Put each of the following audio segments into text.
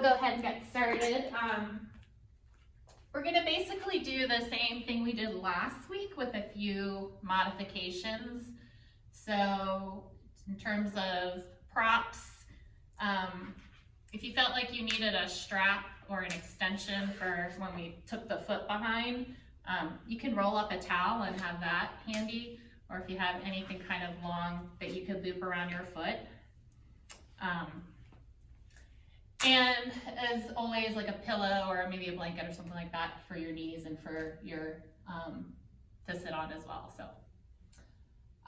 go ahead and get started. We're going to basically do the same thing we did last week with a few modifications. So in terms of props, if you felt like you needed a strap or an extension for when we took the foot behind, you can roll up a towel and have that handy, or if you have anything kind of long that you could loop around your foot. And as always, like a pillow or maybe a blanket or something like that for your knees and for your to sit on as well. So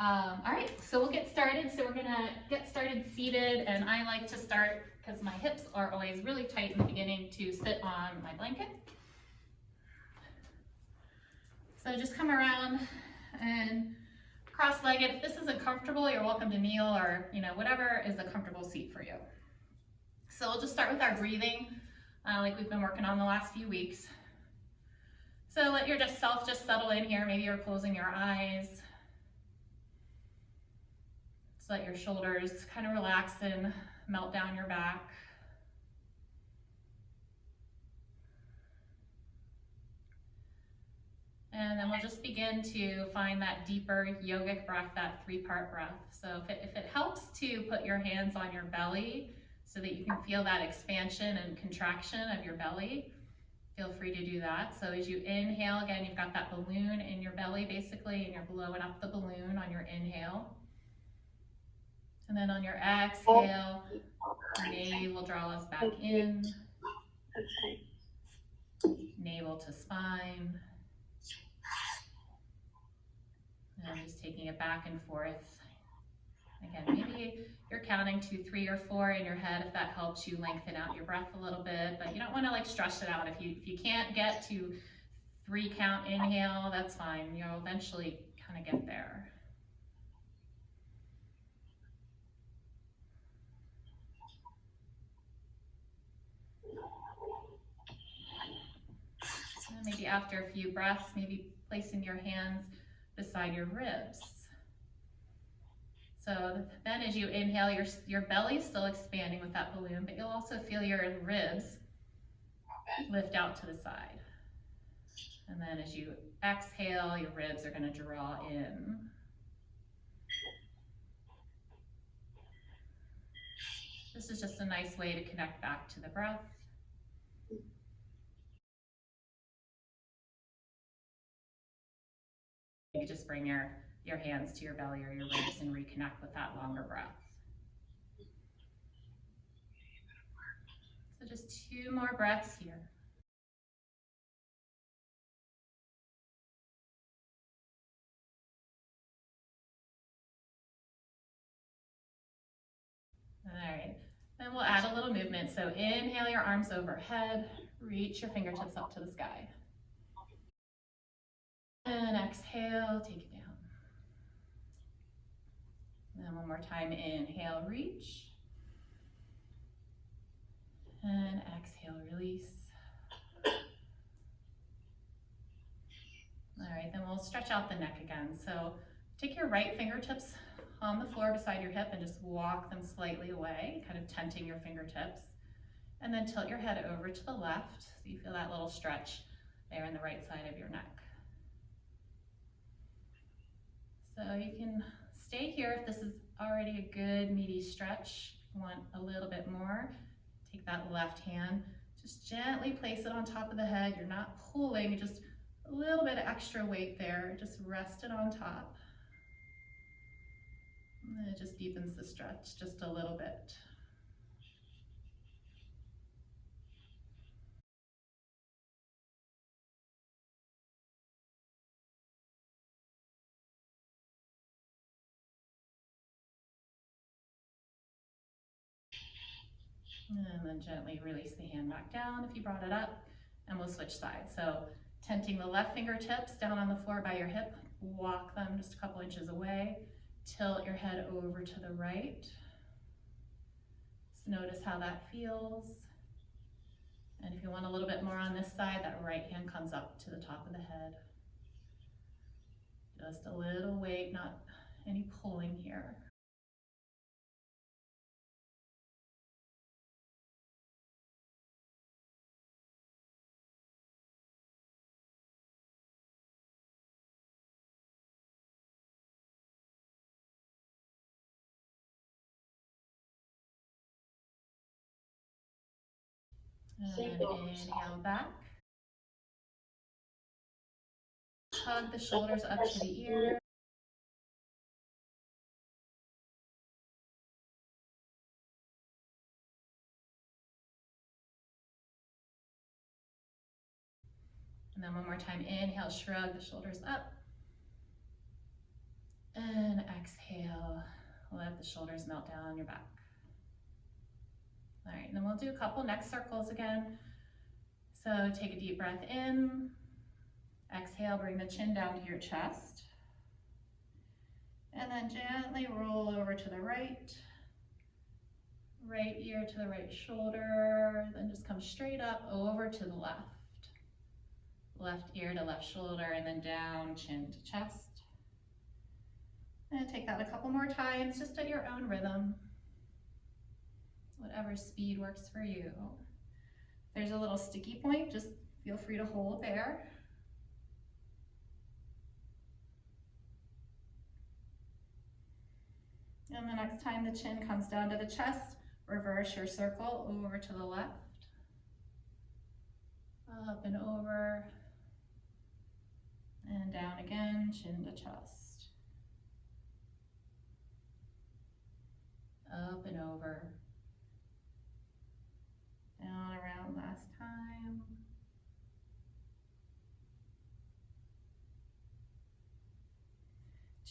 all right, so we'll get started. So we're gonna get started seated, and I like to start, because my hips are always really tight in the beginning, to sit on my blanket. So just come around and cross-legged. If this isn't comfortable, you're welcome to kneel, or whatever is a comfortable seat for you. So we'll just start with our breathing, like we've been working on the last few weeks. So let your self just settle in here. Maybe you're closing your eyes. Just let your shoulders kind of relax and melt down your back. And then we'll just begin to find that deeper yogic breath, that 3-part breath. So if it helps to put your hands on your belly so that you can feel that expansion and contraction of your belly, feel free to do that. So as you inhale, again, you've got that balloon in your belly basically, and you're blowing up the balloon on your inhale. And then on your exhale, navel draw us back in. Navel to spine. And just taking it back and forth. Again, maybe you're counting 2, 3, or 4 in your head if that helps you lengthen out your breath a little bit, but you don't want to stress it out. If you can't get to 3 count inhale, that's fine. You'll eventually kind of get there. And maybe after a few breaths, maybe placing your hands beside your ribs. So then as you inhale, your belly's still expanding with that balloon, but you'll also feel your ribs lift out to the side. And then as you exhale, your ribs are going to draw in. This is just a nice way to connect back to the breath. You just bring your hands to your belly or your ribs and reconnect with that longer breath. So just 2 more breaths here. All right, then we'll add a little movement. So inhale your arms overhead, reach your fingertips up to the sky. And exhale, take it down. And then one more time, inhale, reach. And exhale, release. All right, then we'll stretch out the neck again. So take your right fingertips on the floor beside your hip and just walk them slightly away, kind of tenting your fingertips. And then tilt your head over to the left so you feel that little stretch there in the right side of your neck. So you can stay here if this is already a good meaty stretch. If you want a little bit more, take that left hand, just gently place it on top of the head. You're not pulling, just a little bit of extra weight there. Just rest it on top. And it just deepens the stretch just a little bit. And then gently release the hand back down if you brought it up, and we'll switch sides. So tenting the left fingertips down on the floor by your hip, walk them just a couple inches away, tilt your head over to the right. Just notice how that feels. And if you want a little bit more on this side, that right hand comes up to the top of the head. Just a little weight, not any pulling here. And inhale back. Hug the shoulders up to the ear. And then one more time, inhale, shrug the shoulders up. And exhale, let the shoulders melt down on your back. All right, and then we'll do a couple neck circles again. So take a deep breath in. Exhale, bring the chin down to your chest. And then gently roll over to the right. Right ear to the right shoulder. Then just come straight up over to the left. Left ear to left shoulder, and then down, chin to chest. And take that a couple more times, just at your own rhythm. Whatever speed works for you. If there's a little sticky point, just feel free to hold there. And the next time the chin comes down to the chest, reverse your circle over to the left. Up and over. And down again, chin to chest. Up and over. Down around last time.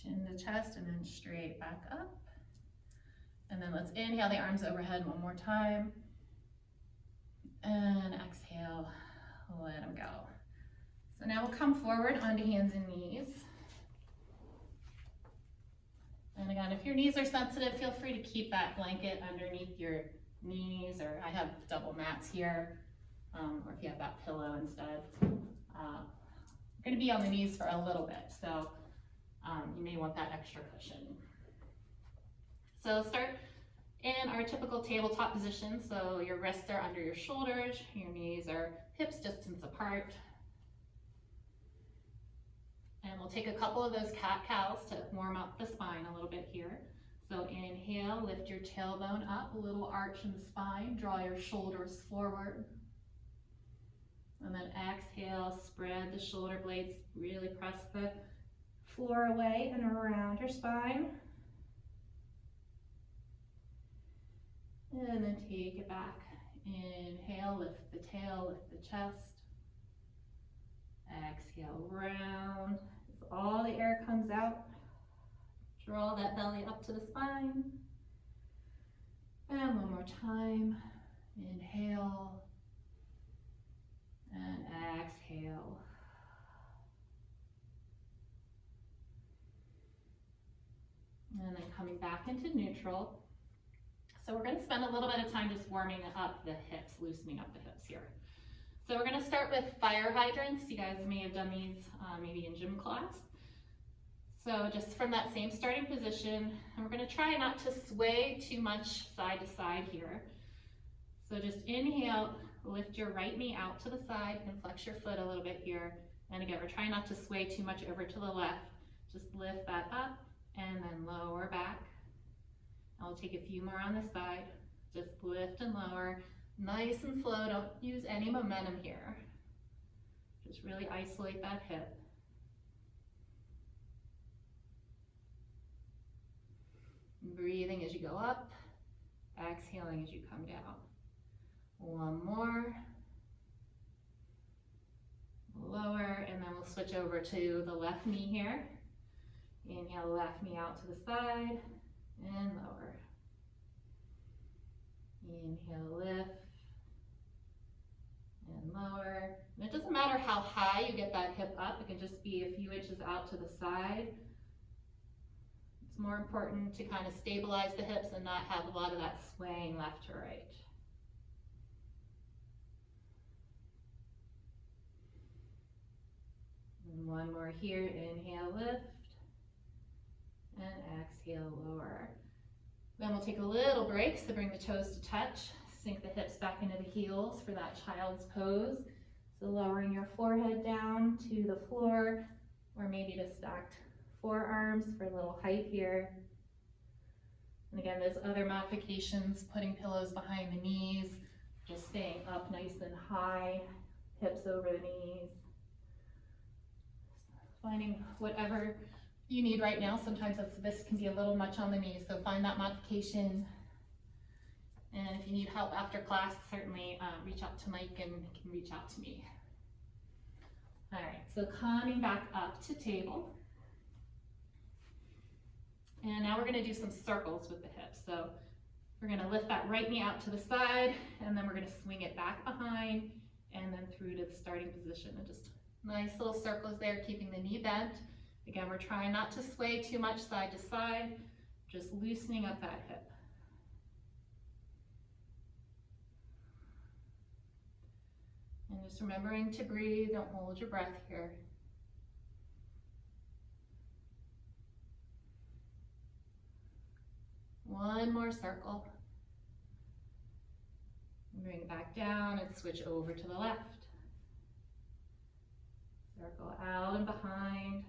Chin to chest and then straight back up. And then let's inhale the arms overhead one more time. And exhale, let them go. So now we'll come forward onto hands and knees. And again, if your knees are sensitive, feel free to keep that blanket underneath your knees, or I have double mats here, or if you have that pillow instead. I'm gonna be on the knees for a little bit, so you may want that extra cushion. So start in our typical tabletop position. So your wrists are under your shoulders, your knees are hips distance apart. And we'll take a couple of those cat-cows to warm up the spine a little bit here. So inhale, lift your tailbone up, a little arch in the spine, draw your shoulders forward. And then exhale, spread the shoulder blades, really press the floor away and around your spine. And then take it back. Inhale, lift the tail, lift the chest. Exhale, round. As all the air comes out, draw that belly up to the spine. And one more time. Inhale. And exhale. And then coming back into neutral. So we're going to spend a little bit of time just warming up the hips, loosening up the hips here. So we're going to start with fire hydrants. You guys may have done these maybe in gym class. So just from that same starting position, and we're going to try not to sway too much side to side here. So just inhale, lift your right knee out to the side and flex your foot a little bit here. And again, we're trying not to sway too much over to the left. Just lift that up and then lower back. I'll take a few more on this side. Just lift and lower, nice and slow. Don't use any momentum here. Just really isolate that hip. Breathing as you go up, exhaling as you come down. One more. Lower, and then we'll switch over to the left knee here. Inhale, left knee out to the side. And lower. Inhale, lift, and lower. And it doesn't matter how high you get that hip up, it can just be a few inches out to the side. It's more important to kind of stabilize the hips and not have a lot of that swaying left to right. And one more here, inhale, lift. And exhale, lower. Then we'll take a little break, so bring the toes to touch. Sink the hips back into the heels for that child's pose. So lowering your forehead down to the floor, or maybe to stacked forearms for a little height here. And again, there's other modifications, putting pillows behind the knees, Just staying up nice and high, hips over the knees. Finding whatever you need right now. Sometimes this can be a little much on the knees, so find that modification. And if you need help after class, certainly reach out to Mike and can reach out to me. All right, so coming back up to table. And now we're gonna do some circles with the hips. So we're gonna lift that right knee out to the side, and then we're gonna swing it back behind, and then through to the starting position. And just nice little circles there, keeping the knee bent. Again, we're trying not to sway too much side to side, just loosening up that hip. And just remembering to breathe, don't hold your breath here. One more circle. Bring it back down and switch over to the left. Circle out and behind.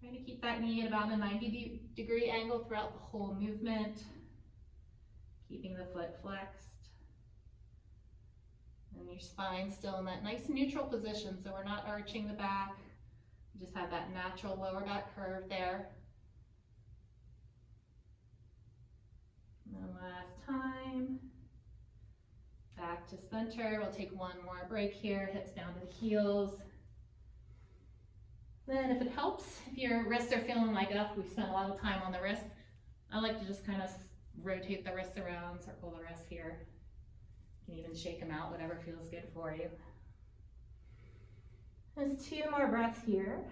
Trying to keep that knee at about a 90-degree angle throughout the whole movement. Keeping the foot flexed. And your spine still in that nice neutral position, so we're not arching the back. We just have that natural lower back curve there. And then last time. Back to center. We'll take one more break here, hips down to the heels. Then if it helps, if your wrists are feeling like, oh, we've spent a lot of time on the wrists, I like to just kind of rotate the wrists around, circle the wrists here. You can even shake them out, whatever feels good for you. There's 2 more breaths here.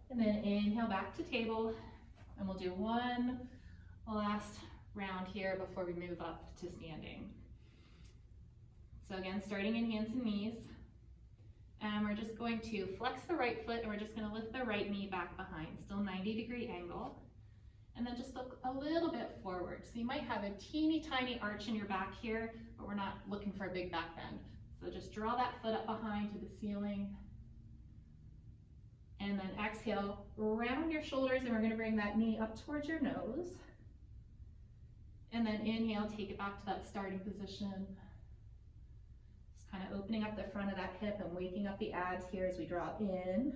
And then inhale back to table, and we'll do one last round here before we move up to standing. So again, starting in hands and knees, and we're just going to flex the right foot, and we're just going to lift the right knee back behind, still 90-degree angle, and then just look a little bit forward. So you might have a teeny tiny arch in your back here, but we're not looking for a big back bend. So just draw that foot up behind to the ceiling. And then exhale, round your shoulders, and we're going to bring that knee up towards your nose. And then inhale, take it back to that starting position. Just kind of opening up the front of that hip and waking up the abs here as we draw in.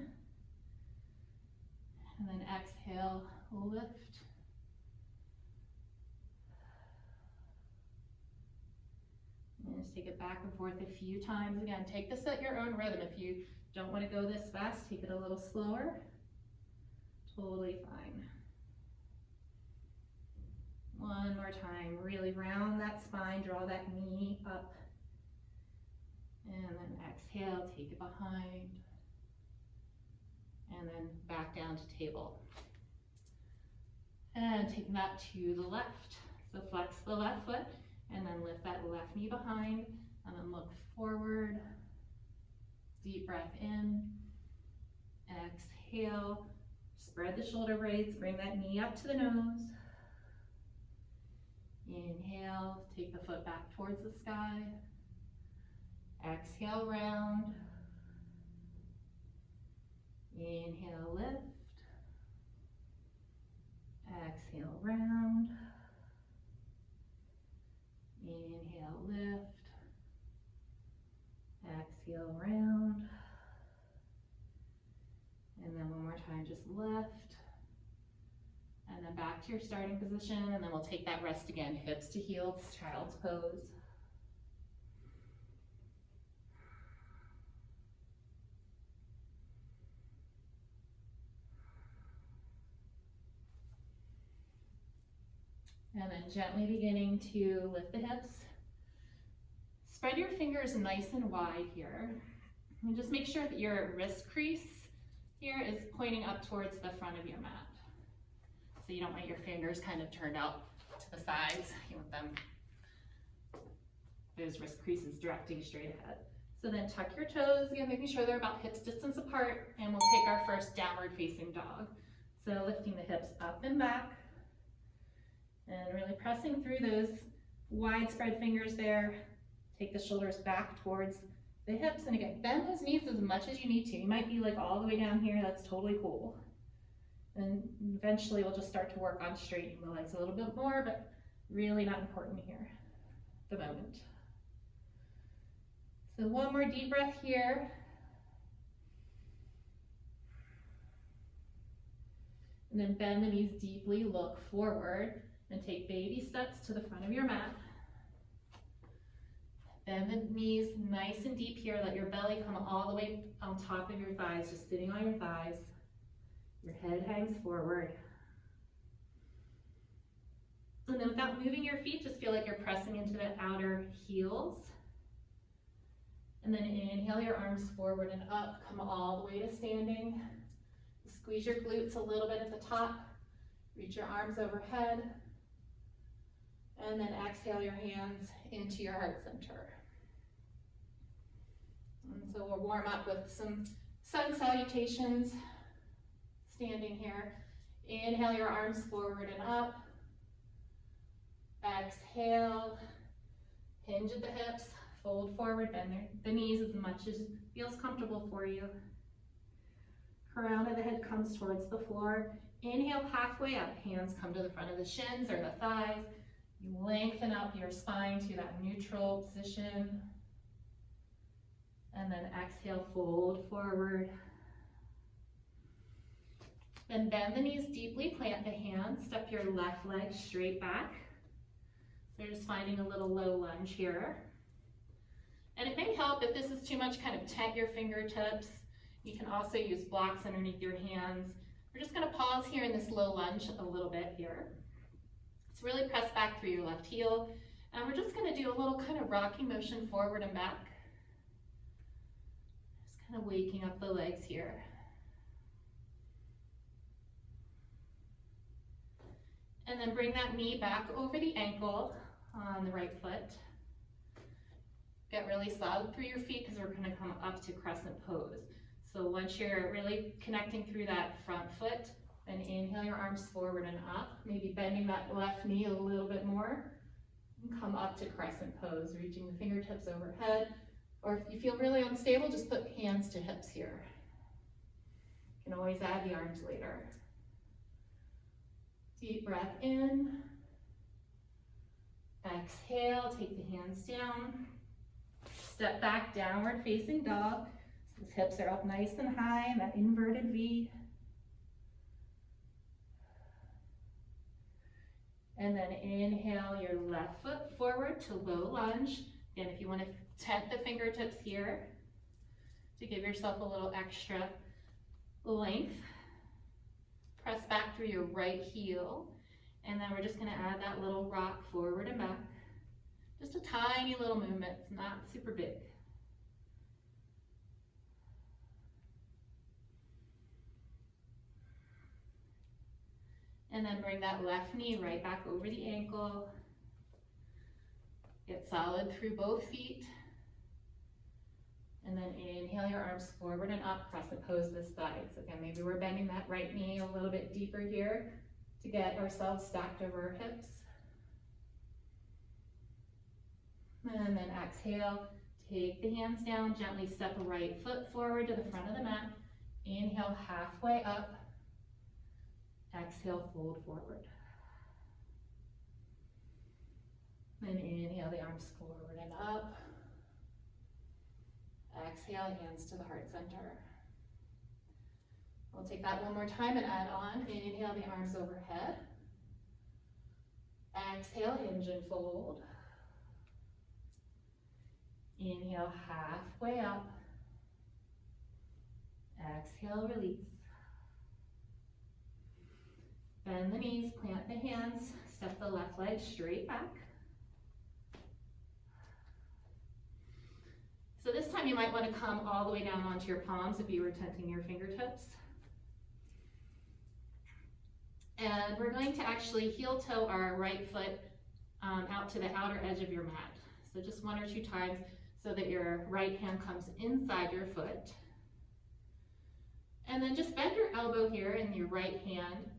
And then exhale, lift. And just take it back and forth a few times. Again, take this at your own rhythm. If you don't want to go this fast, take it a little slower. Totally fine. One more time, really round that spine, draw that knee up. And then exhale, take it behind. And then back down to table. And taking that to the left. So flex the left foot, and then lift that left knee behind, and then look forward. Deep breath in, exhale, spread the shoulder blades, bring that knee up to the nose. Inhale, take the foot back towards the sky. Exhale, round. Inhale, lift. Exhale, round. Inhale, lift. Exhale, round. And then one more time, just lift. And then back to your starting position, and then we'll take that rest again, hips to heels, child's pose. And then gently beginning to lift the hips. Spread your fingers nice and wide here. And just make sure that your wrist crease here is pointing up towards the front of your mat. So you don't want your fingers kind of turned out to the sides. You want them, those wrist creases directing straight ahead. So then tuck your toes, again, making sure they're about hips distance apart, and we'll take our first downward facing dog. So lifting the hips up and back, and really pressing through those widespread fingers there. Take the shoulders back towards the hips, and again, bend those knees as much as you need to. You might be like all the way down here, that's totally cool. And eventually we'll just start to work on straightening the legs a little bit more, but really not important here at the moment. So one more deep breath here. And then bend the knees deeply, look forward, and take baby steps to the front of your mat. Bend the knees nice and deep here. Let your belly come all the way on top of your thighs, just sitting on your thighs. Your head hangs forward. And then without moving your feet, just feel like you're pressing into the outer heels. And then inhale your arms forward and up, come all the way to standing. Squeeze your glutes a little bit at the top. Reach your arms overhead. And then exhale your hands into your heart center. And so we'll warm up with some sun salutations. Standing here. Inhale your arms forward and up. Exhale. Hinge at the hips. Fold forward, bend the knees as much as feels comfortable for you. Crown of the head comes towards the floor. Inhale halfway up. Hands come to the front of the shins or the thighs. You lengthen up your spine to that neutral position. And then exhale, fold forward. Then bend the knees deeply, plant the hands, step your left leg straight back. So you're just finding a little low lunge here. And it may help if this is too much, kind of tent your fingertips. You can also use blocks underneath your hands. We're just gonna pause here in this low lunge a little bit here. So really press back through your left heel. And we're just gonna do a little kind of rocking motion forward and back. Just kind of waking up the legs here. And then bring that knee back over the ankle on the right foot. Get really solid through your feet because we're gonna come up to crescent pose. So once you're really connecting through that front foot, then inhale your arms forward and up, maybe bending that left knee a little bit more. And come up to crescent pose, reaching the fingertips overhead. Or if you feel really unstable, just put hands to hips here. You can always add the arms later. Deep breath in. Exhale, take the hands down. Step back, downward facing dog. So his hips are up nice and high in that inverted V. And then inhale your left foot forward to low lunge. Again, if you want to tent the fingertips here to give yourself a little extra length. Press back through your right heel. And then we're just going to add that little rock forward and back. Just a tiny little movement, it's not super big. And then bring that left knee right back over the ankle. Get solid through both feet. And then inhale your arms forward and up, crescent pose this side. So again, maybe we're bending that right knee a little bit deeper here to get ourselves stacked over our hips. And then exhale, take the hands down, gently step a right foot forward to the front of the mat. Inhale halfway up. Exhale, fold forward. Then inhale the arms forward and up. Exhale, hands to the heart center. We'll take that one more time and add on. Inhale the arms overhead. Exhale, hinge and fold. Inhale halfway up. Exhale, release. Bend the knees, plant the hands, step the left leg straight back. So this time you might want to come all the way down onto your palms if you were tenting your fingertips. And we're going to actually heel toe our right foot out to the outer edge of your mat. So just 1 or 2 times so that your right hand comes inside your foot. And then just bend your elbow here in your right hand.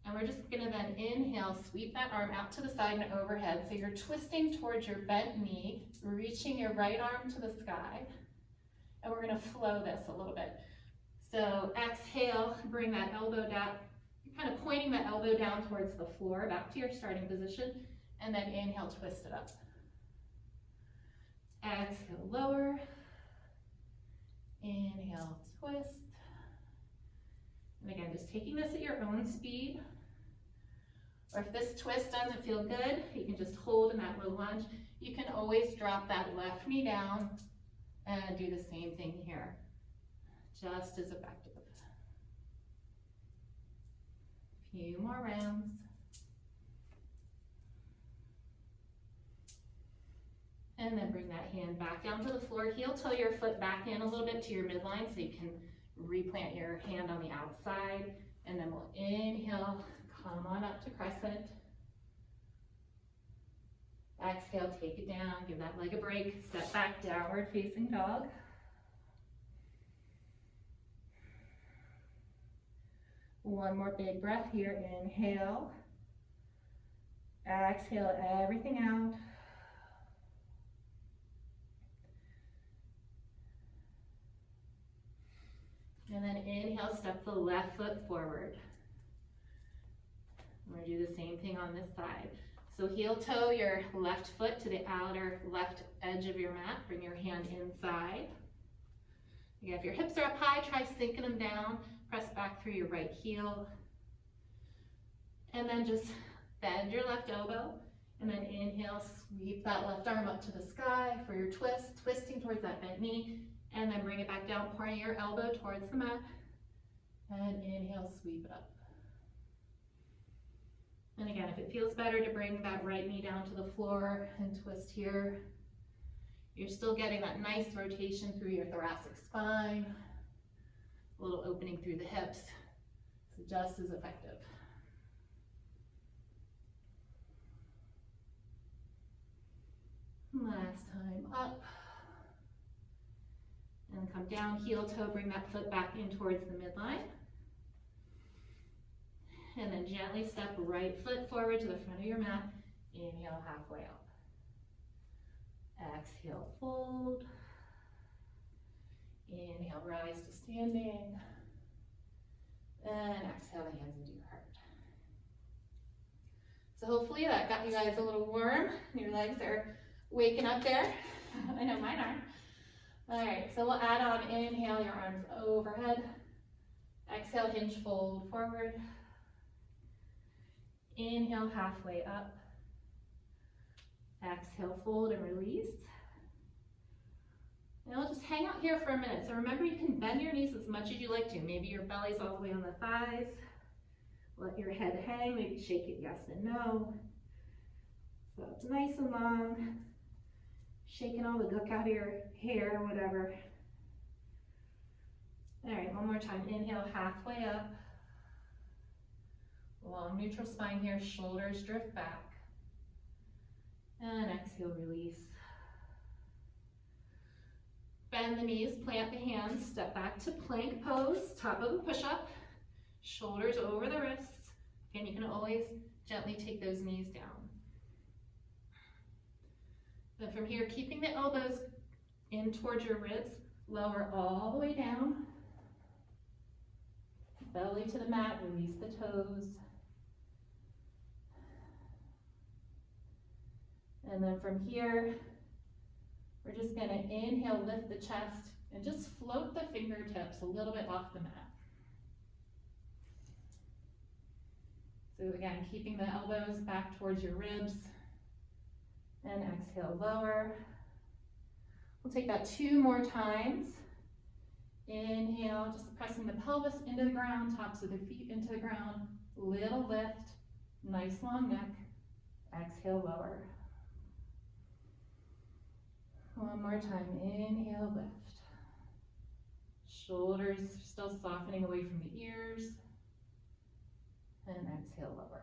And we're just gonna then inhale, sweep that arm out to the side and overhead. So you're twisting towards your bent knee, reaching your right arm to the sky. and we're gonna flow this a little bit. So exhale, bring that elbow down. You're kind of pointing that elbow down towards the floor, back to your starting position, and then inhale, twist it up. Exhale, lower. Inhale, twist. And again, just taking this at your own speed. Or if this twist doesn't feel good, you can just hold in that low lunge. You can always drop that left knee down and do the same thing here. Just as effective. A few more rounds. And then bring that hand back down to the floor. Heel toe your foot back in a little bit to your midline so you can replant your hand on the outside. And then we'll inhale, come on up to crescent. Exhale, take it down, give that leg a break. Step back, downward facing dog. One more big breath here. Inhale. Exhale everything out. And then inhale, step the left foot forward. We're gonna do the same thing on this side. So heel toe your left foot to the outer left edge of your mat. Bring your hand inside. Again, if your hips are up high, try sinking them down. Press back through your right heel. And then just bend your left elbow. And then inhale, sweep that left arm up to the sky for your twist, twisting towards that bent knee. And then bring it back down, pointing your elbow towards the mat. And inhale, sweep it up. And again, if it feels better to bring that right knee down to the floor and twist here, you're still getting that nice rotation through your thoracic spine, a little opening through the hips, so just as effective. Last time up. And come down, heel toe, bring that foot back in towards the midline. And then gently step right foot forward to the front of your mat. Inhale, halfway up. Exhale, fold. Inhale, rise to standing. And exhale, the hands into your heart. So hopefully that got you guys a little warm. Your legs are waking up there. I know mine are. All right, so we'll add on, inhale, your arms overhead. Exhale, hinge, fold forward. Inhale, halfway up. Exhale, fold and release. And we'll just hang out here for a minute. So remember, you can bend your knees as much as you like to. Maybe your belly's all the way on the thighs. Let your head hang, maybe shake it yes and no. So it's nice and long. Shaking all the gook out of your hair or whatever. All right, one more time. Inhale, halfway up. Long neutral spine here, shoulders drift back. And exhale, release. Bend the knees, plant the hands, step back to plank pose, top of the push-up. Shoulders over the wrists. Again, you can always gently take those knees down. Then from here, keeping the elbows in towards your ribs, lower all the way down. Belly to the mat, release the toes. And then from here, we're just gonna inhale, lift the chest, and just float the fingertips a little bit off the mat. So again, keeping the elbows back towards your ribs. And exhale, lower. We'll take that 2 more times. Inhale, just pressing the pelvis into the ground, tops of the feet into the ground. Little lift, nice long neck. Exhale, lower. One more time, inhale, lift. Shoulders still softening away from the ears. And exhale, lower.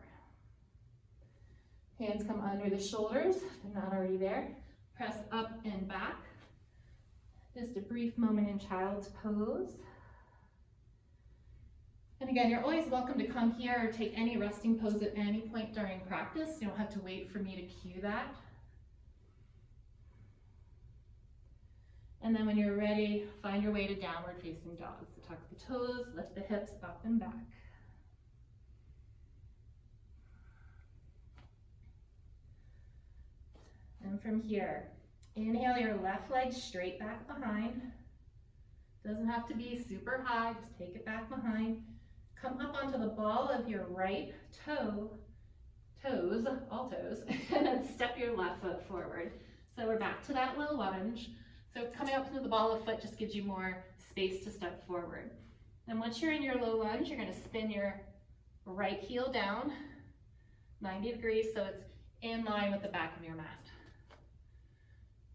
Hands come under the shoulders, if they're not already there. Press up and back. Just a brief moment in child's pose. And again, you're always welcome to come here or take any resting pose at any point during practice. You don't have to wait for me to cue that. And then when you're ready, find your way to downward facing dog. So tuck the toes, lift the hips up and back. And from here, inhale your left leg straight back behind. Doesn't have to be super high, just take it back behind. Come up onto the ball of your right toe, all toes, and then step your left foot forward. So we're back to that low lunge. So coming up to the ball of foot just gives you more space to step forward. And once you're in your low lunge, you're gonna spin your right heel down 90 degrees so it's in line with the back of your mat.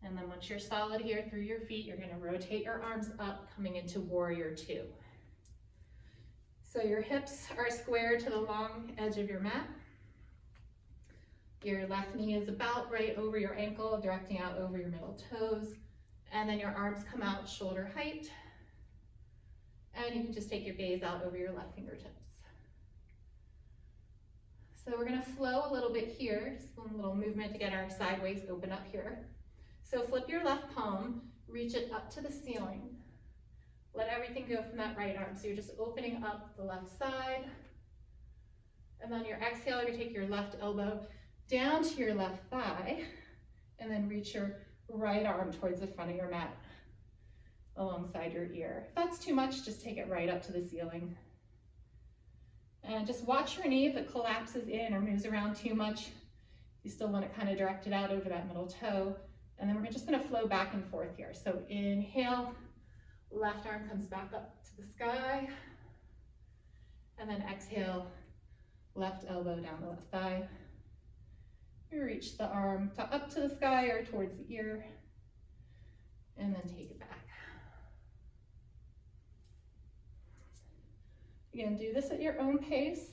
And then once you're solid here through your feet, you're gonna rotate your arms up, coming into warrior two. So your hips are square to the long edge of your mat. Your left knee is about right over your ankle, directing out over your middle toes. And then your arms come out shoulder height. And you can just take your gaze out over your left fingertips. So we're gonna flow a little bit here, just a little movement to get our sideways open up here. So flip your left palm, reach it up to the ceiling. Let everything go from that right arm. So you're just opening up the left side. And then your exhale, you take your left elbow down to your left thigh, and then reach your right arm towards the front of your mat alongside your ear. If that's too much, just take it right up to the ceiling. And just watch your knee if it collapses in or moves around too much. You still want it kind of directed out over that middle toe. And then we're just gonna flow back and forth here. So inhale, left arm comes back up to the sky. And then exhale, left elbow down the left thigh. You reach the arm up to the sky or towards the ear, and then take it back. Again, do this at your own pace.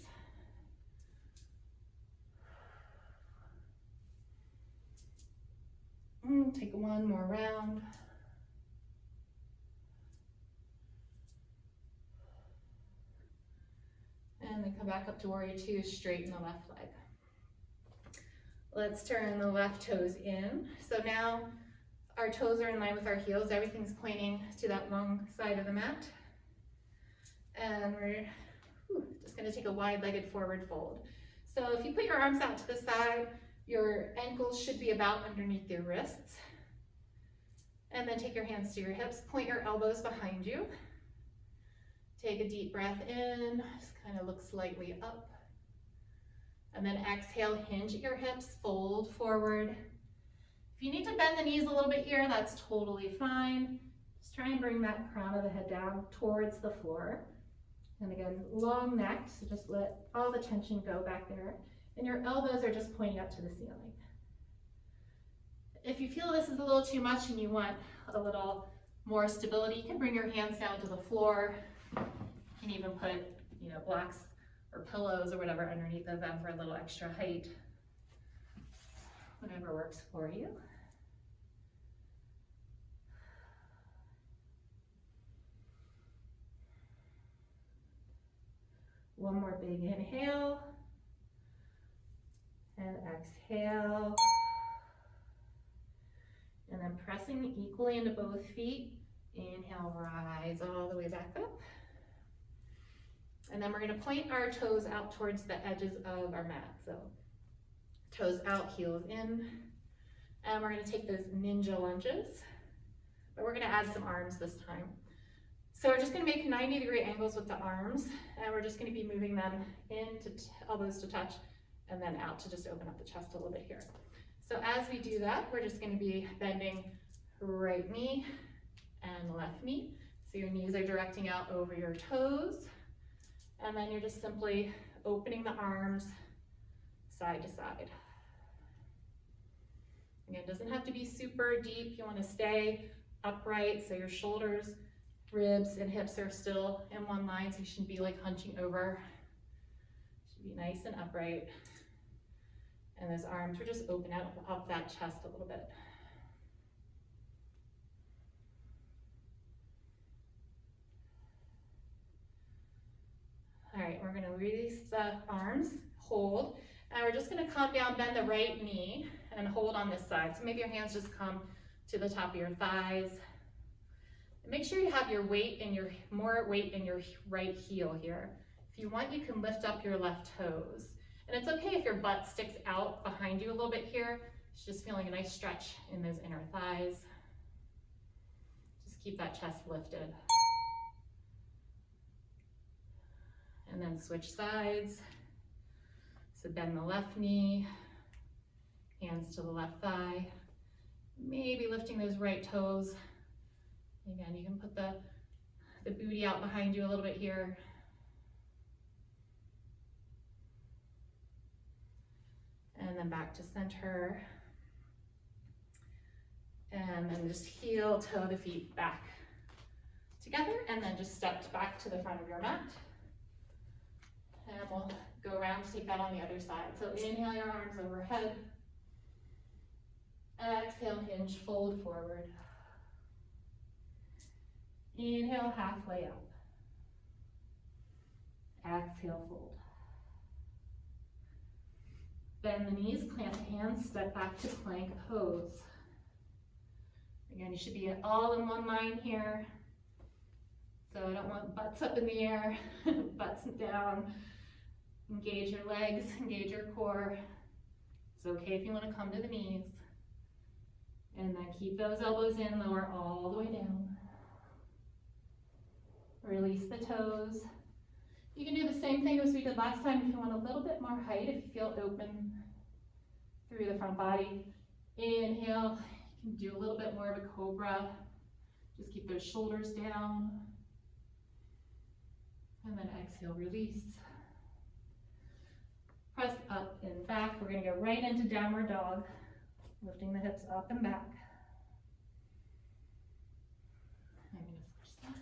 Take one more round. And then come back up to warrior two, straighten the left leg. Let's turn the left toes in. So now our toes are in line with our heels. Everything's pointing to that long side of the mat. And we're just gonna take a wide-legged forward fold. So if you put your arms out to the side, your ankles should be about underneath your wrists. And then take your hands to your hips, point your elbows behind you. Take a deep breath in, just kind of look slightly up. And then exhale, hinge at your hips, fold forward. If you need to bend the knees a little bit here, that's totally fine. Just try and bring that crown of the head down towards the floor. And again, long neck, so just let all the tension go back there. And your elbows are just pointing up to the ceiling. If you feel this is a little too much and you want a little more stability, you can bring your hands down to the floor. You can even put, blocks or pillows or whatever underneath of them for a little extra height. Whatever works for you. One more big inhale. And exhale. And then pressing equally into both feet. Inhale, rise all the way back up. And then we're gonna point our toes out towards the edges of our mat. So toes out, heels in. And we're gonna take those ninja lunges, but we're gonna add some arms this time. So we're just gonna make 90-degree angles with the arms, and we're just gonna be moving them into elbows to touch, and then out to just open up the chest a little bit here. So as we do that, we're just gonna be bending right knee and left knee. So your knees are directing out over your toes. And then you're just simply opening the arms side to side. Again, it doesn't have to be super deep. You want to stay upright so your shoulders, ribs, and hips are still in one line, so you shouldn't be like hunching over. Should be nice and upright. And those arms are just open out up that chest a little bit. All right, we're gonna release the arms, hold, and we're just gonna come down, bend the right knee, and hold on this side. So maybe your hands just come to the top of your thighs. And make sure you have your weight in your, more weight in your right heel here. If you want, you can lift up your left toes. And it's okay if your butt sticks out behind you a little bit here. It's just feeling a nice stretch in those inner thighs. Just keep that chest lifted. And then switch sides. So bend the left knee, hands to the left thigh. Maybe lifting those right toes. Again, you can put the booty out behind you a little bit here. And then back to center. And then just heel, toe the feet back together, and then just step back to the front of your mat. And we'll go around to take that on the other side. So inhale your arms overhead. Exhale, hinge, fold forward. Inhale, halfway up. Exhale, fold. Bend the knees, plant the hands, step back to plank pose. Again, you should be all in one line here. So I don't want butts up in the air, butts down. Engage your legs, engage your core. It's okay if you want to come to the knees. And then keep those elbows in, lower all the way down. Release the toes. You can do the same thing as we did last time if you want a little bit more height, if you feel open through the front body. Inhale, you can do a little bit more of a cobra. Just keep those shoulders down. And then exhale, release. Press up and back. We're gonna go right into downward dog, lifting the hips up and back. I'm gonna switch sides.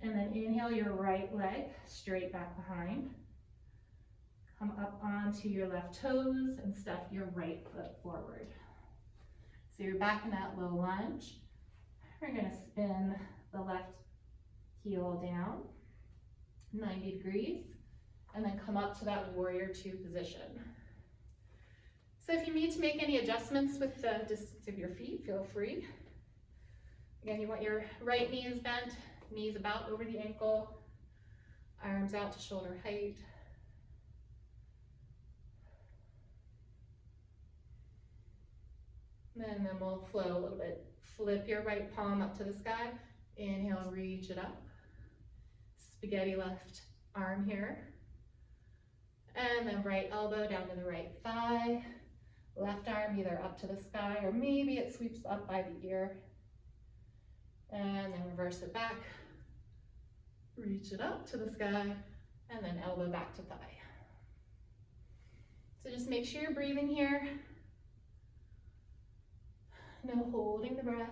And then inhale your right leg straight back behind. Come up onto your left toes and step your right foot forward. So you're back in that low lunge. We're gonna spin the left heel down 90 degrees and then come up to that warrior two position. So if you need to make any adjustments with the distance of your feet, feel free. Again, you want your right knee is bent, knees about over the ankle, arms out to shoulder height. And then we'll flow a little bit. Flip your right palm up to the sky. Inhale, reach it up. Spaghetti left arm here. And then right elbow down to the right thigh. Left arm either up to the sky or maybe it sweeps up by the ear. And then reverse it back. Reach it up to the sky. And then elbow back to thigh. So just make sure you're breathing here. No holding the breath.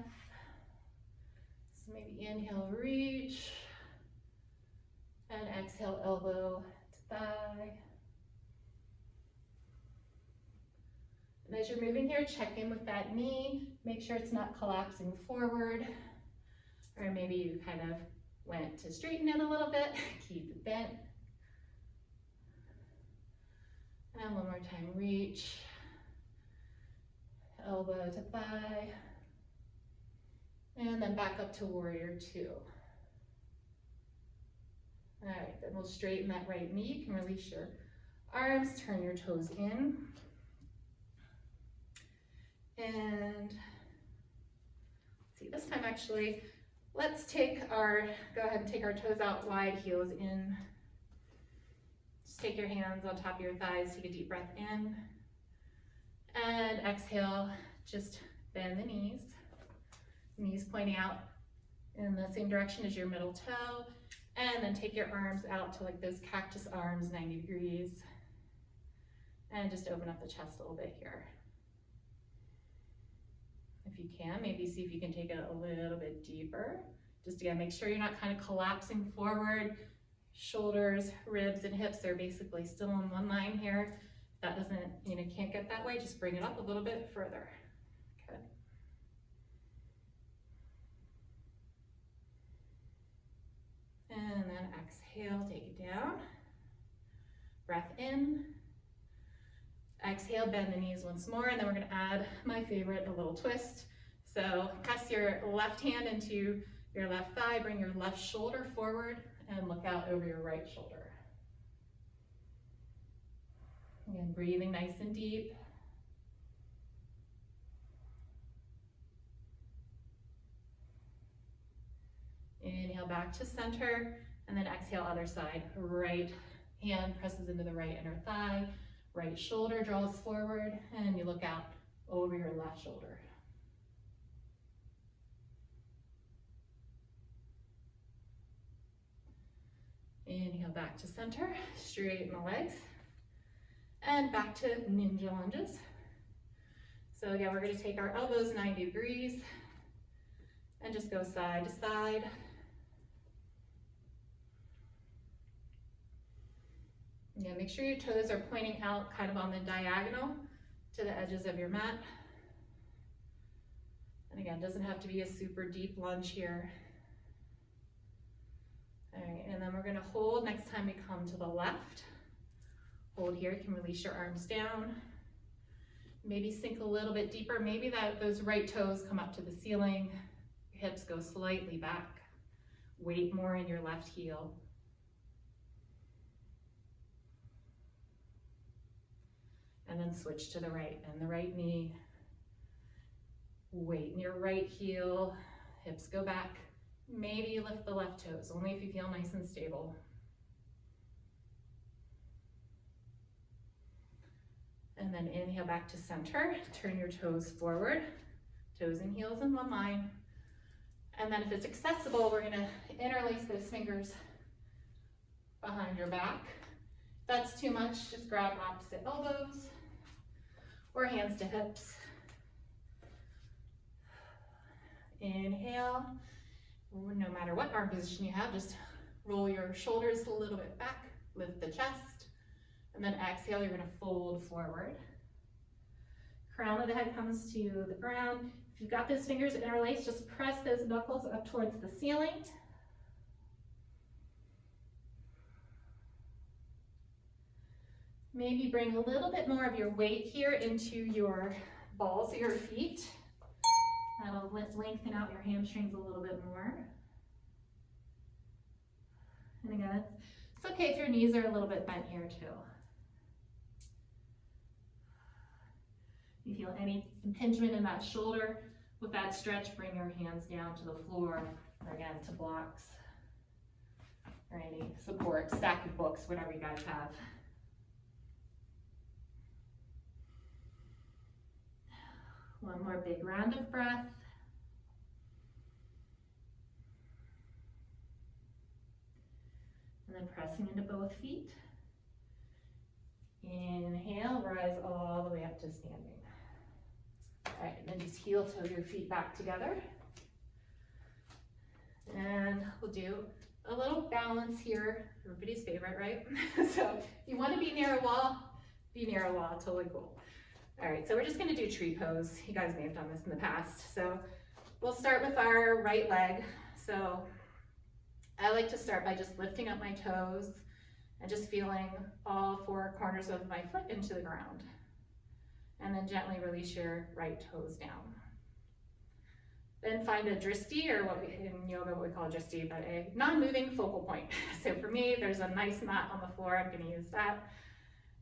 So maybe inhale, reach. And exhale, elbow to thigh. And as you're moving here, check in with that knee. Make sure it's not collapsing forward. Or maybe you kind of went to straighten it a little bit. Keep it bent. And one more time, reach. Elbow to thigh. And then back up to warrior two. All right, then we'll straighten that right knee. You can release your arms, turn your toes in. And see, this time actually, let's take our, go ahead and take our toes out wide, heels in. Just take your hands on top of your thighs, take a deep breath in. And exhale, just bend the knees. Knees pointing out in the same direction as your middle toe. And then take your arms out to like those cactus arms, 90 degrees. And just open up the chest a little bit here. If you can, maybe see if you can take it a little bit deeper. Just again, make sure you're not kind of collapsing forward. Shoulders, ribs, and hips are basically still in one line here. If that doesn't, can't get that way, just bring it up a little bit further. Good. And then exhale, take it down. Breath in. Exhale, bend the knees once more, and then we're gonna add my favorite, a little twist. So press your left hand into your left thigh, bring your left shoulder forward, and look out over your right shoulder. Again, breathing nice and deep. Inhale back to center, and then exhale other side. Right hand presses into the right inner thigh, right shoulder draws forward, and you look out over your left shoulder. Inhale back to center, straighten the legs, and back to ninja lunges. So again, we're going to take our elbows 90 degrees and just go side to side. Yeah, make sure your toes are pointing out kind of on the diagonal to the edges of your mat. And again, it doesn't have to be a super deep lunge here. All right, and then we're gonna hold next time we come to the left. Hold here, you can release your arms down. Maybe sink a little bit deeper. Maybe those right toes come up to the ceiling. Your hips go slightly back. Weight more in your left heel. And then switch to the right, and the right knee. Weight in your right heel, hips go back. Maybe you lift the left toes, only if you feel nice and stable. And then inhale back to center, turn your toes forward, toes and heels in one line. And then if it's accessible, we're gonna interlace those fingers behind your back. If that's too much, just grab opposite elbows or hands to hips. Inhale, no matter what arm position you have, just roll your shoulders a little bit back, lift the chest, and then exhale, you're gonna fold forward. Crown of the head comes to the ground. If you've got those fingers interlaced, just press those knuckles up towards the ceiling. Maybe bring a little bit more of your weight here into your balls of your feet. That'll lengthen out your hamstrings a little bit more. And again, it's okay if your knees are a little bit bent here too. If you feel any impingement in that shoulder, with that stretch, bring your hands down to the floor, or again, to blocks, or any support, stack of books, whatever you guys have. One more big round of breath. And then pressing into both feet. Inhale, rise all the way up to standing. All right, and then just heel toe your feet back together. And we'll do a little balance here. Everybody's favorite, right? So if you want to be near a wall, be near a wall, totally cool. All right, so we're just gonna do tree pose. You guys may have done this in the past. So we'll start with our right leg. So I like to start by just lifting up my toes and just feeling all four corners of my foot into the ground. And then gently release your right toes down. Then find a dristi, or what we, in yoga what we call a dristi, but a non-moving focal point. So for me, there's a nice mat on the floor. I'm gonna use that.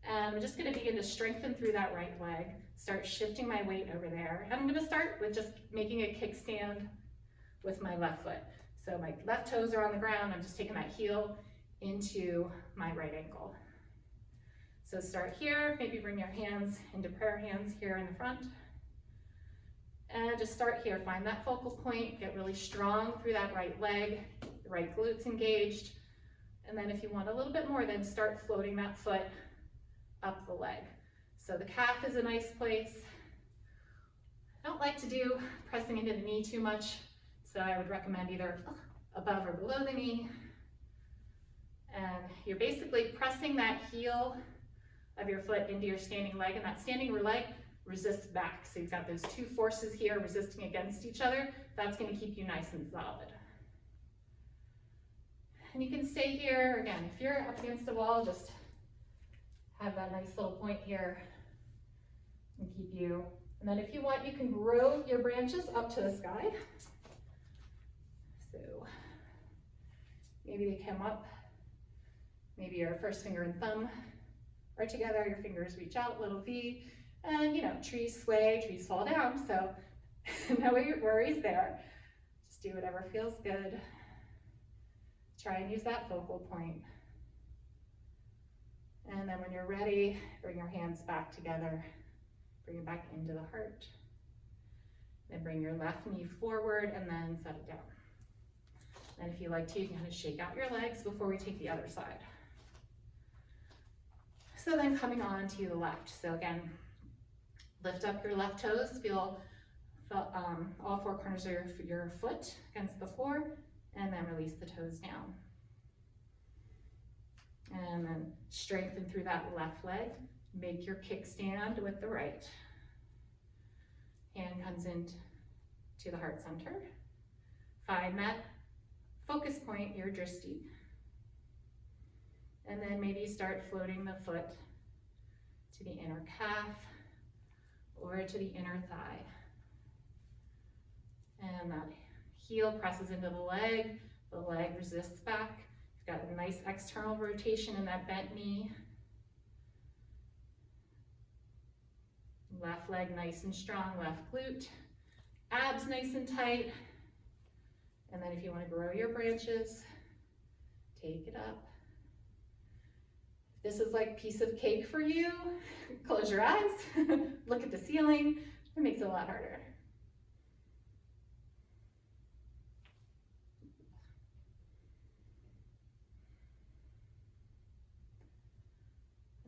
And I'm just gonna begin to strengthen through that right leg, start shifting my weight over there. And I'm gonna start with just making a kickstand with my left foot. So my left toes are on the ground, I'm just taking that heel into my right ankle. So start here, maybe bring your hands into prayer hands here in the front. And just start here, find that focal point, get really strong through that right leg, the right glutes engaged. And then if you want a little bit more, then start floating that foot up the leg. So the calf is a nice place. I don't like to do pressing into the knee too much, so I would recommend either above or below the knee. And you're basically pressing that heel of your foot into your standing leg, and that standing leg resists back. So you've got those two forces here resisting against each other. That's going to keep you nice and solid. And you can stay here. Again, if you're up against the wall, just have that nice little point here. and keep you. And then if you want, you can grow your branches up to the sky. So maybe they come up, maybe your first finger and thumb are together, your fingers reach out, little V, and you know, trees sway, trees fall down, so no worries there. Just do whatever feels good. Try and use that focal point. And then when you're ready, bring your hands back together, bring it back into the heart. Then bring your left knee forward and then set it down. And if you like to, you can kind of shake out your legs before we take the other side. So then coming on to the left. So again, lift up your left toes, feel all four corners of your foot against the floor, and then release the toes down. And then strengthen through that left leg. Make your kickstand with the right. Hand comes into the heart center. Find that focus point, your drishti. And then maybe start floating the foot to the inner calf or to the inner thigh. And that heel presses into the leg resists back. You've got a nice external rotation in that bent knee. Left leg nice and strong, left glute. Abs nice and tight. And then if you want to grow your branches, take it up. This is like piece of cake for you. Close your eyes, look at the ceiling. It makes it a lot harder.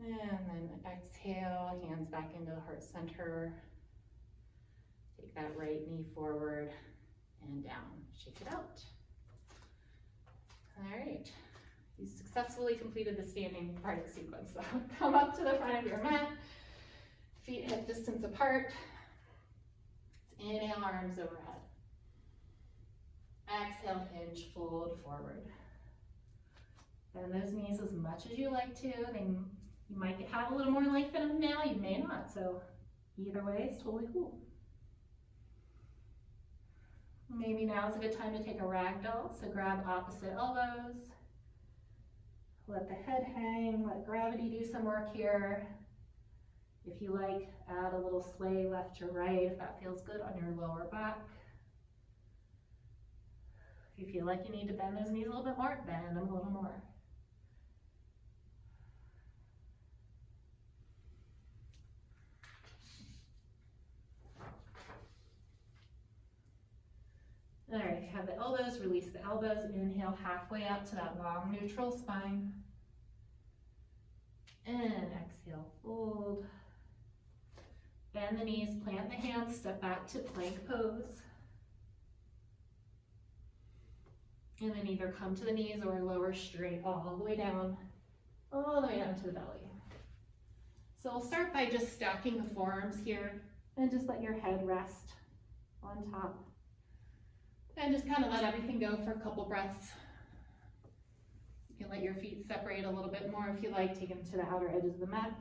And then exhale, hands back into the heart center. Take that right knee forward and down. Shake it out. All right. You successfully completed the standing part of the sequence. So come up to the front of your mat, feet hip distance apart. Inhale, arms overhead. Exhale, hinge, fold forward. Bend those knees as much as you like to. You might have a little more length in them now, you may not, so either way is totally cool. Maybe now is a good time to take a ragdoll, so grab opposite elbows. Let the head hang, let gravity do some work here. If you like, add a little sway left to right if that feels good on your lower back. If you feel like you need to bend those knees a little bit more, bend them a little more. All right, have the elbows, release the elbows, inhale halfway up to that long neutral spine. And exhale, fold. Bend the knees, plant the hands, step back to plank pose. And then either come to the knees or lower straight all the way down to the belly. So we'll start by just stacking the forearms here and just let your head rest on top. And just kind of let everything go for a couple breaths. You can let your feet separate a little bit more if you like, take them to the outer edges of the mat.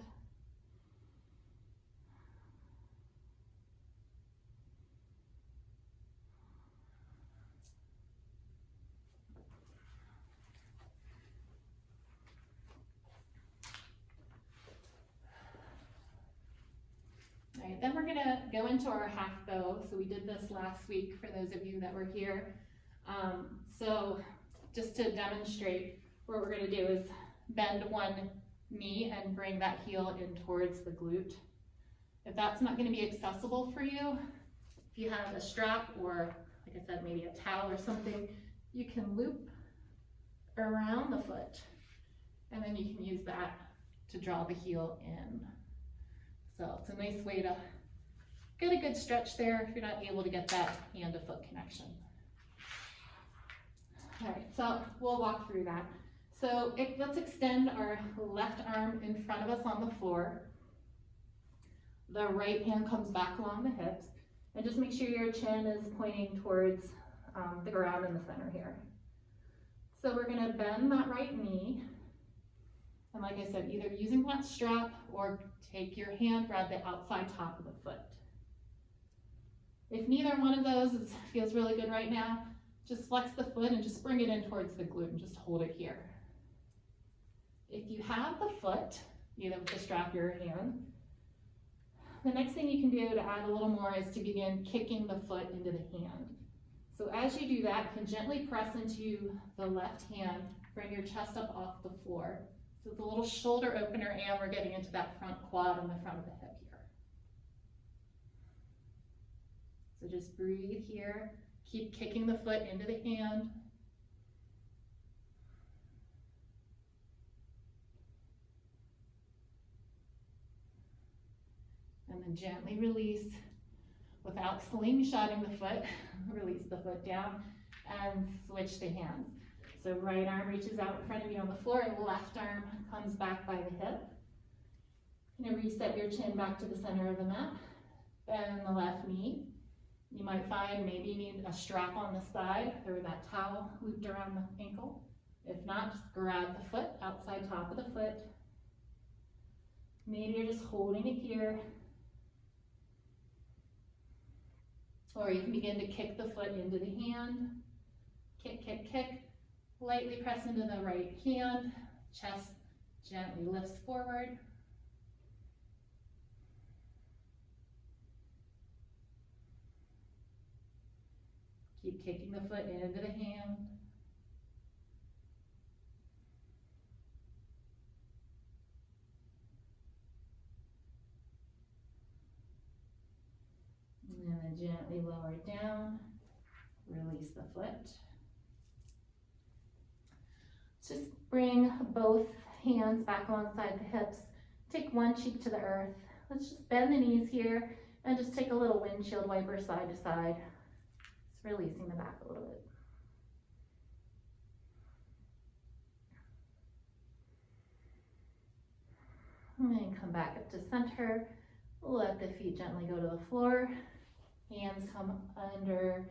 All right, then we're gonna go into our half bow. So we did this last week for those of you that were here. So just to demonstrate, what we're gonna do is bend one knee and bring that heel in towards the glute. If that's not gonna be accessible for you, if you have a strap or, like I said, maybe a towel or something, you can loop around the foot and then you can use that to draw the heel in. So it's a nice way to get a good stretch there if you're not able to get that hand to foot connection. All right, so we'll walk through that. So let's extend our left arm in front of us on the floor. The right hand comes back along the hips, and just make sure your chin is pointing towards the ground in the center here. So we're gonna bend that right knee, And like I said, either using that strap or take your hand, grab the outside top of the foot. If neither one of those feels really good right now, just flex the foot and just bring it in towards the glute and just hold it here. If you have the foot, either with the strap or your hand, the next thing you can do to add a little more is to begin kicking the foot into the hand. So as you do that, you can gently press into the left hand, bring your chest up off the floor. So it's a little shoulder opener and we're getting into that front quad on the front of the hip here. So just breathe here, keep kicking the foot into the hand. And then gently release without slingshotting the foot. Release the foot down and switch to hands. So right arm reaches out in front of you on the floor and left arm comes back by the hip. You're gonna reset your chin back to the center of the mat. Bend the left knee. You might find maybe you need a strap on the side or that towel looped around the ankle. If not, just grab the foot, outside top of the foot. Maybe you're just holding it here. Or you can begin to kick the foot into the hand. Kick, kick, kick. Lightly press into the right hand. Chest gently lifts forward. Keep kicking the foot into the hand. And then gently lower it down. Release the foot. Just bring both hands back alongside the hips. Take one cheek to the earth. Let's just bend the knees here and just take a little windshield wiper side to side. Just releasing the back a little bit. And then come back up to center. Let the feet gently go to the floor. Hands come under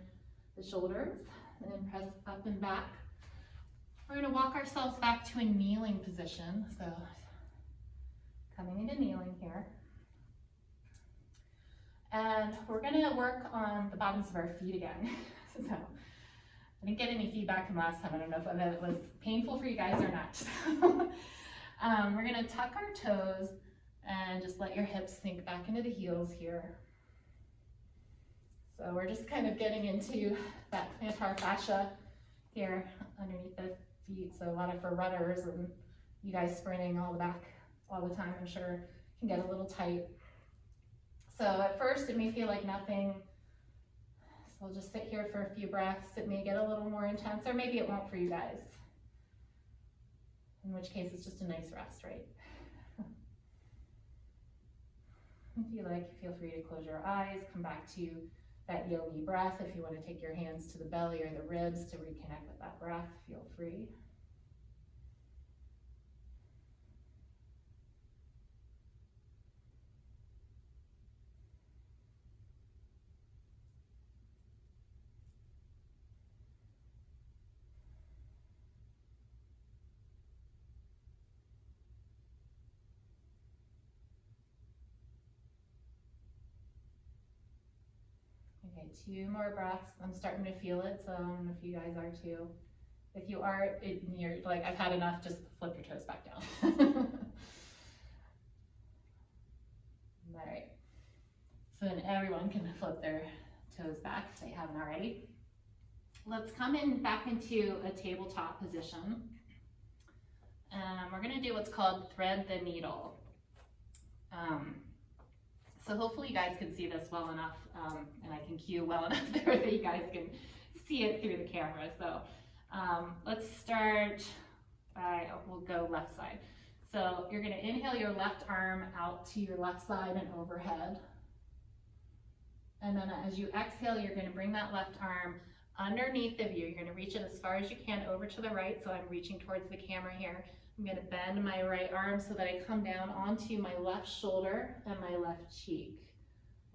the shoulders and then press up and back. We're going to walk ourselves back to a kneeling position. So coming into kneeling here. And we're going to work on the bottoms of our feet again. So I didn't get any feedback from last time. I don't know if it was painful for you guys or not. We're going to tuck our toes and just let your hips sink back into the heels here. So we're just kind of getting into that plantar fascia here underneath the feet. So a lot of for runners and you guys sprinting all the time, I'm sure can get a little tight. So at first it may feel like nothing. So we'll just sit here for a few breaths. It may get a little more intense, or maybe it won't for you guys. In which case it's just a nice rest, right? If you like, feel free to close your eyes, come back to that yogi breath. If you want to take your hands to the belly or the ribs to reconnect with that breath, feel free. Okay, 2 more breaths. I'm starting to feel it, so I don't know if you guys are too. If you are, you're like, I've had enough, just flip your toes back down. All right. So then everyone can flip their toes back if they haven't already. Let's come in back into a tabletop position. We're gonna do what's called thread the needle. So hopefully you guys can see this well enough, and I can cue well enough there that you guys can see it through the camera. So let's start by, we'll go left side. So you're gonna inhale your left arm out to your left side and overhead. And then as you exhale, you're gonna bring that left arm underneath of you. You're gonna reach it as far as you can over to the right. So I'm reaching towards the camera here. I'm gonna bend my right arm so that I come down onto my left shoulder and my left cheek.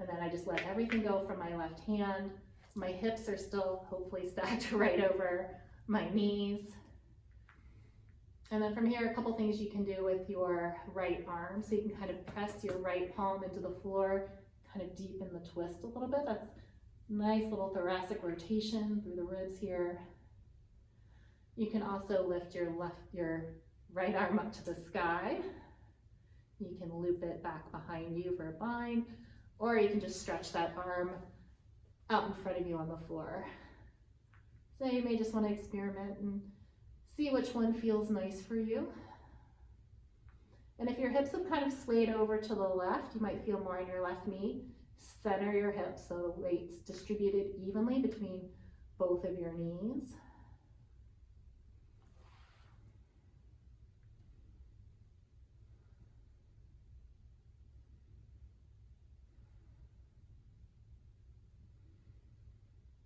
And then I just let everything go from my left hand. My hips are still hopefully stacked right over my knees. And then from here, a couple things you can do with your right arm. So you can kind of press your right palm into the floor, kind of deepen the twist a little bit. That's nice little thoracic rotation through the ribs here. You can also lift your right arm up to the sky. You can loop it back behind you for a bind, or you can just stretch that arm out in front of you on the floor. So you may just want to experiment and see which one feels nice for you. And if your hips have kind of swayed over to the left, you might feel more on your left knee. Center your hips so the weight's distributed evenly between both of your knees.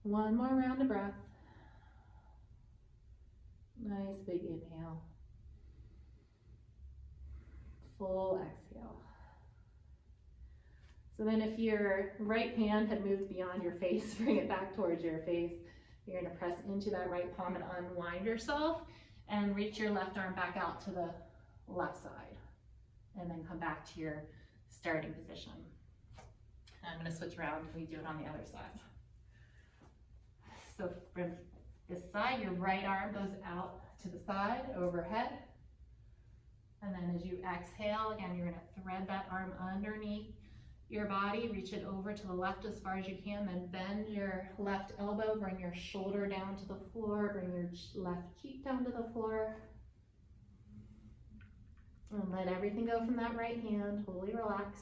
One more round of breath. Nice big inhale. Full exhale. So then if your right hand had moved beyond your face, bring it back towards your face. You're gonna press into that right palm and unwind yourself and reach your left arm back out to the left side. And then come back to your starting position. I'm gonna switch around and we do it on the other side. So from this side, your right arm goes out to the side, overhead. And then as you exhale, again, you're gonna thread that arm underneath your body, reach it over to the left as far as you can, then bend your left elbow, bring your shoulder down to the floor, bring your left cheek down to the floor. And let everything go from that right hand, fully relax.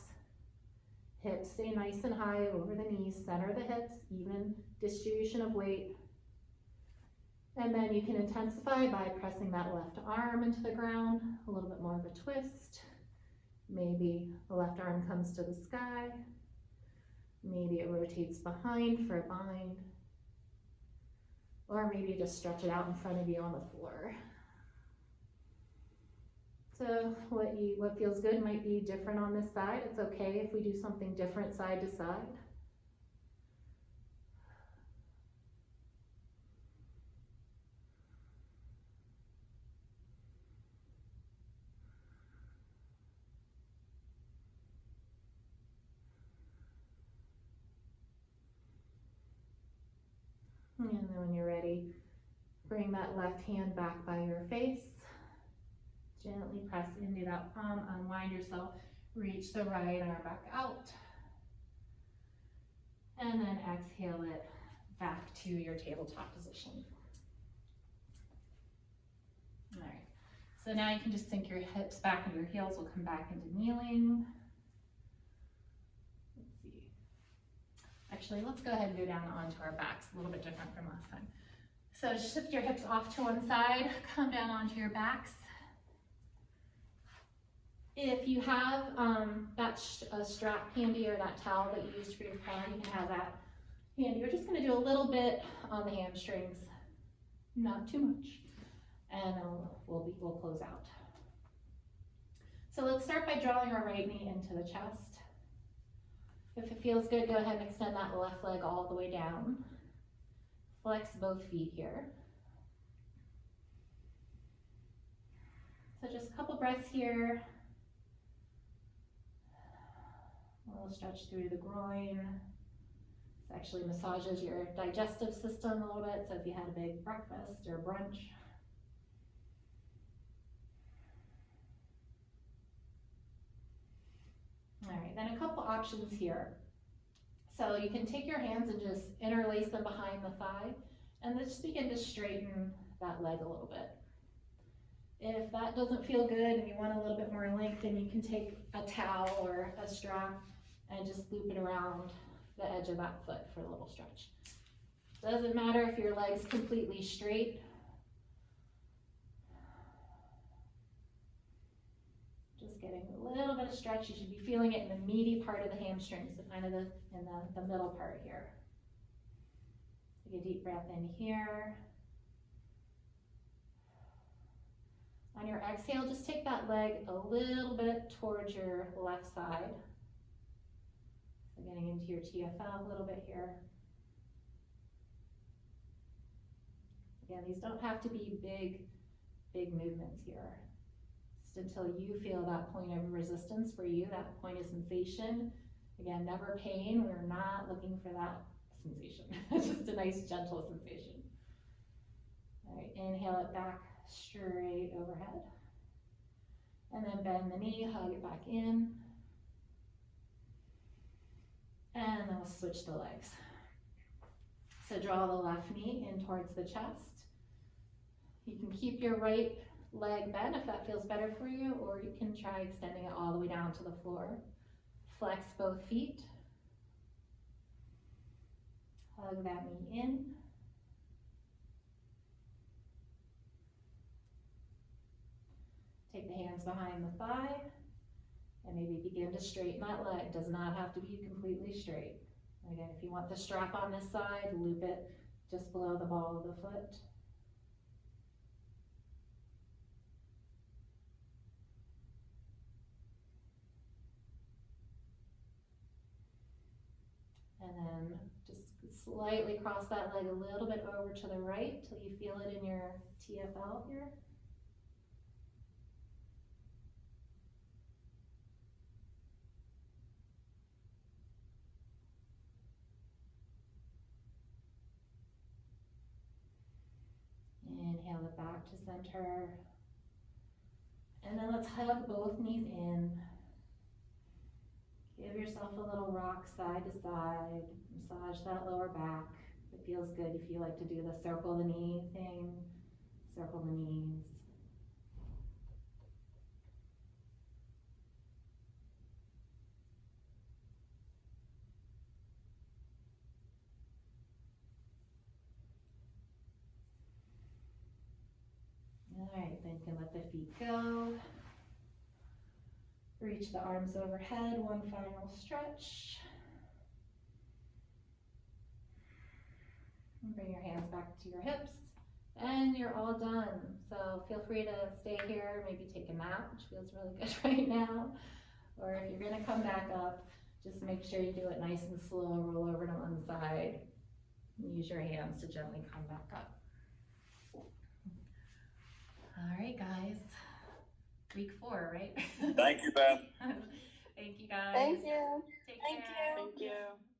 Hips stay nice and high over the knees, center the hips, even distribution of weight. And then you can intensify by pressing that left arm into the ground, a little bit more of a twist. Maybe the left arm comes to the sky. Maybe it rotates behind for a bind. Or maybe just stretch it out in front of you on the floor. So what feels good might be different on this side. It's okay if we do something different side to side. And then when you're ready, bring that left hand back by your face. Gently press into that palm, unwind yourself, reach the right arm back out. And then exhale it back to your tabletop position. All right, so now you can just sink your hips back and your heels will come back into kneeling. Let's see. Actually, let's go ahead and go down onto our backs, a little bit different from last time. So shift your hips off to one side, come down onto your backs. If you have that strap handy or that towel that you used for your crown, you can have that handy. We're just going to do a little bit on the hamstrings, not too much, and we'll close out. So let's start by drawing our right knee into the chest. If it feels good, go ahead and extend that left leg all the way down. Flex both feet here. So just a couple breaths here. A little stretch through the groin. This actually massages your digestive system a little bit, so if you had a big breakfast or brunch. All right, then a couple options here. So you can take your hands and just interlace them behind the thigh, and then just begin to straighten that leg a little bit. If that doesn't feel good and you want a little bit more length, then you can take a towel or a strap and just loop it around the edge of that foot for a little stretch. Doesn't matter if your leg's completely straight. Just getting a little bit of stretch. You should be feeling it in the meaty part of the hamstrings, so kind of in the middle part here. Take a deep breath in here. On your exhale, just take that leg a little bit towards your left side. So getting into your TFL a little bit here. Again, these don't have to be big big movements here. Just until you feel that point of resistance for you, that point of sensation. Again, never pain. We're not looking for that sensation. It's just a nice gentle sensation. All right, inhale it back straight overhead. And then bend the knee, hug it back in. And then we'll switch the legs. So draw the left knee in towards the chest. You can keep your right leg bent if that feels better for you, or you can try extending it all the way down to the floor. Flex both feet. Hug that knee in. Take the hands behind the thigh and maybe begin to straighten that leg. Does not have to be completely straight. Again, if you want the strap on this side, loop it just below the ball of the foot. And then just slightly cross that leg a little bit over to the right till you feel it in your TFL here. Inhale it back to center. And then let's hug both knees in. Give yourself a little rock side to side. Massage that lower back. It feels good if you like to do the circle the knee thing. Circle the knees. All right, then you can let the feet go. Reach the arms overhead, one final stretch. And bring your hands back to your hips. And you're all done. So feel free to stay here, maybe take a nap, which feels really good right now. Or if you're gonna come back up, just make sure you do it nice and slow, roll over to one side. Use your hands to gently come back up. All right, guys. Week 4, right? Thank you, Beth. Thank you, guys. Thank you. Take Thank care. you. Thank you.